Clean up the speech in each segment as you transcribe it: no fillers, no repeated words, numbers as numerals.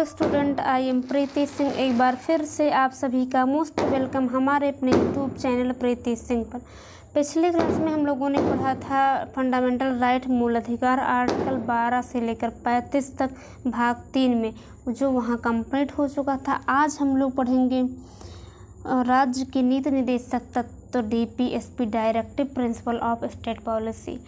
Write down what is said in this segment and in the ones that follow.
Student, I am प्रीति सिंह। एक बार फिर से आप सभी का मोस्ट वेलकम हमारे अपने यूट्यूब चैनल प्रीति सिंह पर। पिछले क्लास में हम लोगों ने पढ़ा था फंडामेंटल राइट मूल अधिकार आर्टिकल 12 से लेकर 35 तक भाग 3 में, जो वहाँ कंप्लीट हो चुका था। आज हम लोग पढ़ेंगे राज्य की नीति निर्देशक तत्व DPSP directive principle of state policy.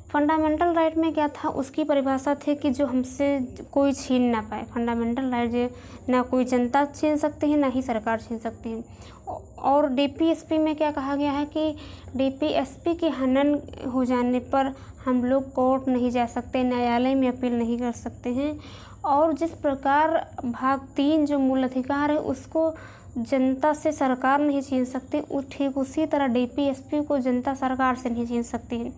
Fundamental right में क्या था, उसकी परिभाषा थी कि जो हमसे कोई छीन ना पाए। फंडामेंटल राइट जो ना कोई जनता छीन सकती है, ना ही सरकार छीन सकती है। और DPSP में क्या कहा गया है कि DPSP के हनन हो जाने पर हम लोग कोर्ट नहीं जा सकते, न्यायालय में अपील नहीं कर सकते हैं। और जिस प्रकार भाग 3 जो मूल अधिकार है उसको जनता से सरकार नहीं छीन सकती, ठीक उसी तरह DPSP को जनता सरकार से नहीं छीन सकती है।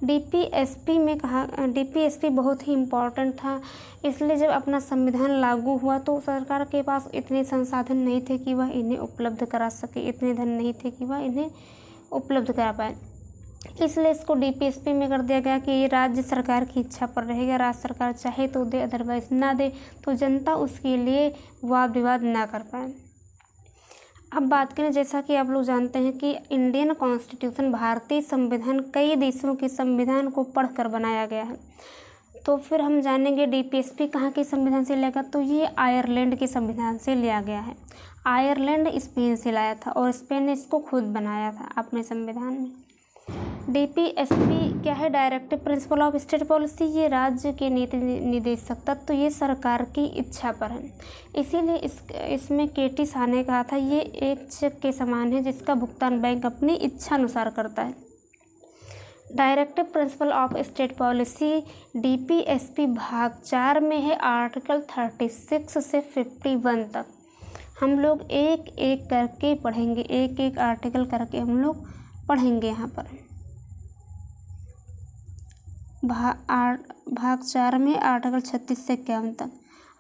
DPSP में कहा DPSP बहुत ही इम्पोर्टेंट था, इसलिए जब अपना संविधान लागू हुआ तो सरकार के पास इतने संसाधन नहीं थे कि वह इन्हें उपलब्ध करा सके, इतने धन नहीं थे कि वह इन्हें उपलब्ध करा पाए। इसलिए इसको DPSP में कर दिया गया कि ये राज्य सरकार की इच्छा पर रहेगा। राज्य सरकार चाहे तो दे, अदरवाइज ना दे, तो जनता उसके लिए वाद विवाद ना कर पाए। अब बात करें, जैसा कि आप लोग जानते हैं कि इंडियन कॉन्स्टिट्यूशन भारतीय संविधान कई देशों के संविधान को पढ़कर बनाया गया है। तो फिर हम जानेंगे DPSP कहाँ के संविधान से लिया गया, तो ये आयरलैंड के संविधान से लिया गया है। आयरलैंड स्पेन से लाया था और स्पेन ने इसको खुद बनाया था अपने संविधान में। DPSP क्या है, directive principle of state policy. ये राज्य के नीति निर्देशक तत्व, तो ये सरकार की इच्छा पर है। इसीलिए इसमें KT शाह ने कहा था ये एक चेक के समान है जिसका भुगतान बैंक अपनी इच्छा अनुसार करता है। Directive principle of state policy DPSP भाग 4 में है, आर्टिकल 36 से 51 तक। हम लोग एक एक करके पढ़ेंगे, एक एक आर्टिकल करके हम लोग पढ़ेंगे। यहाँ पर भाग 4 में आर्टिकल 36 से 51 तक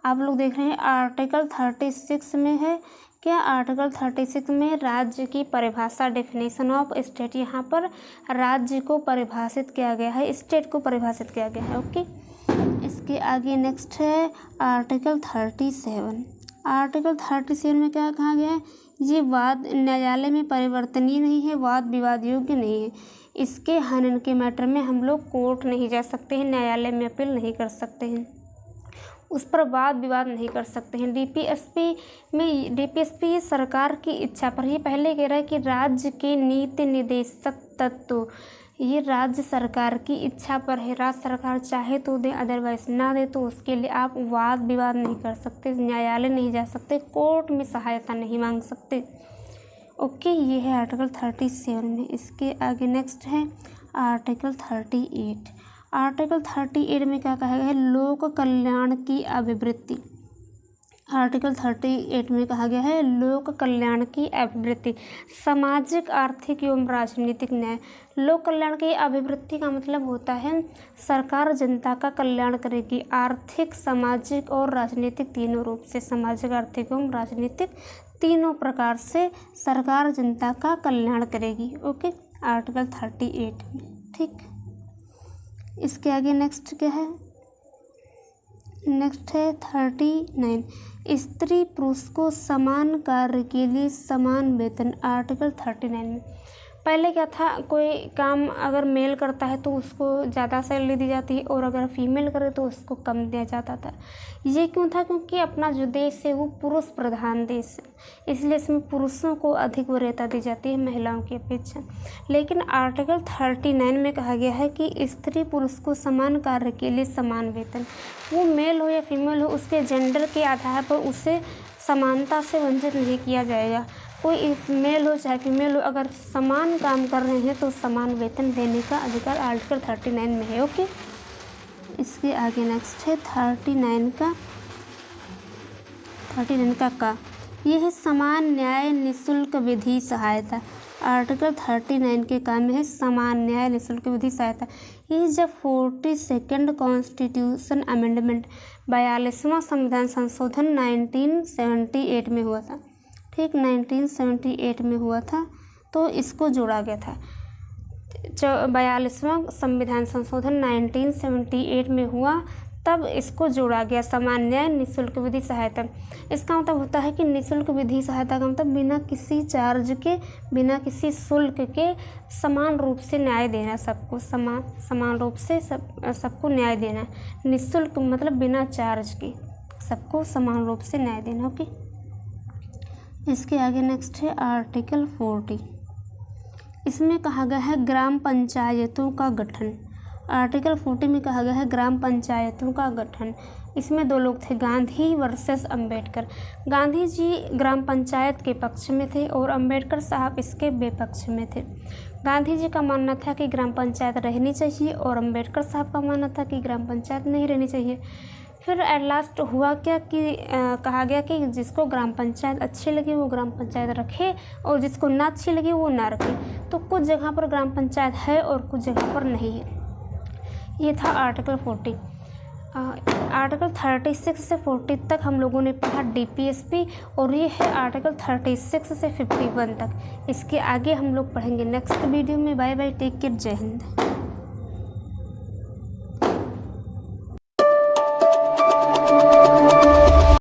आप लोग देख रहे हैं। आर्टिकल 36 में है क्या, आर्टिकल 36 में राज्य की परिभाषा, डेफिनेशन ऑफ स्टेट। यहाँ पर राज्य को परिभाषित किया गया है, स्टेट को परिभाषित किया गया है। ओके, इसके आगे नेक्स्ट है आर्टिकल 37। आर्टिकल 37 में क्या कहा गया है, ये वाद न्यायालय में परिवर्तनीय नहीं है, वाद विवाद योग्य नहीं है। इसके हनन के मैटर में हम लोग कोर्ट नहीं जा सकते हैं, न्यायालय में अपील नहीं कर सकते हैं, उस पर वाद विवाद नहीं कर सकते हैं। DPSP सरकार की इच्छा पर, ये पहले कह रहा है कि राज्य के नीति निर्देशक तत्व ये राज्य सरकार की इच्छा पर है। राज्य सरकार चाहे तो दे, अदरवाइज ना दे, तो उसके लिए आप वाद विवाद नहीं कर सकते, न्यायालय नहीं जा सकते, कोर्ट में सहायता नहीं मांग सकते। ओके, ये है आर्टिकल 37 में। इसके आगे नेक्स्ट है आर्टिकल 38। आर्टिकल 38 में क्या कहा गया है, लोक कल्याण की अभिवृद्धि। आर्टिकल 38 में कहा गया है लोक कल्याण की अभिवृद्धि, सामाजिक, आर्थिक एवं राजनीतिक न्याय। लोक कल्याण की अभिवृद्धि का मतलब होता है सरकार जनता का कल्याण करेगी, आर्थिक, सामाजिक और राजनीतिक तीनों रूप से, सामाजिक, आर्थिक एवं राजनीतिक तीनों प्रकार से सरकार जनता का कल्याण करेगी। ओके, आर्टिकल 38 में। ठीक, इसके आगे नेक्स्ट क्या है, नेक्स्ट है 39। स्त्री पुरुष को समान कार्य के लिए समान वेतन। आर्टिकल 39 में पहले क्या था, कोई काम अगर मेल करता है तो उसको ज़्यादा सैलरी दी जाती है, और अगर फीमेल करे तो उसको कम दिया जाता था। ये क्यों था, क्योंकि अपना जो देश है वो पुरुष प्रधान देश है, इसलिए इसमें पुरुषों को अधिक वरीयता दी जाती है महिलाओं की अपेक्षा। लेकिन आर्टिकल 39 में कहा गया है कि स्त्री पुरुष को समान कार्य के लिए समान वेतन। वो मेल हो या फीमेल हो, उसके जेंडर के आधार पर उसे समानता से वंचित नहीं किया जाएगा। कोई मेल हो चाहे फीमेल हो, अगर समान काम कर रहे हैं तो समान वेतन देने का अधिकार आर्टिकल 39 में है। ओके, इसके आगे नेक्स्ट है 39 का यह है समान न्याय निःशुल्क विधि सहायता। आर्टिकल 39 के काम में है समान न्याय निःशुल्क विधि सहायता। ये जब 42nd कॉन्स्टिट्यूशन अमेंडमेंट 42वां संविधान संशोधन 1978 में हुआ था। ठीक, 1978 में हुआ था, तो इसको जोड़ा गया था। 42वां संविधान संशोधन 1978 में हुआ, तब इसको जोड़ा गया समान न्याय निःशुल्क विधि सहायता। इसका मतलब होता है कि निःशुल्क विधि सहायता का मतलब बिना किसी चार्ज के, बिना किसी शुल्क के समान रूप से न्याय देना, सबको समान रूप से सबको न्याय देना। निःशुल्क मतलब बिना चार्ज के सबको समान रूप से न्याय देना। ओके, इसके आगे नेक्स्ट है आर्टिकल 40। इसमें कहा गया है ग्राम पंचायतों का गठन। आर्टिकल 40 में कहा गया है ग्राम पंचायतों का गठन। इसमें दो लोग थे, गांधी वर्सेस अंबेडकर। गांधी जी ग्राम पंचायत के पक्ष में थे और अंबेडकर साहब इसके विपक्ष में थे। गांधी जी का मानना था कि ग्राम पंचायत रहनी चाहिए और अंबेडकर साहब का मानना था कि ग्राम पंचायत नहीं रहनी चाहिए। फिर एट लास्ट हुआ क्या कि कहा गया कि जिसको ग्राम पंचायत अच्छी लगी वो ग्राम पंचायत रखे और जिसको ना अच्छी लगी वो ना रखे। तो कुछ जगह पर ग्राम पंचायत है और कुछ जगह पर नहीं है। ये था आर्टिकल 40। आर्टिकल 36 से 40 तक हम लोगों ने पढ़ा DPSP और ये है आर्टिकल 36 से 51 तक। इसके आगे हम लोग पढ़ेंगे नेक्स्ट वीडियो में। बाय बाय, टेक केयर, जय हिंद।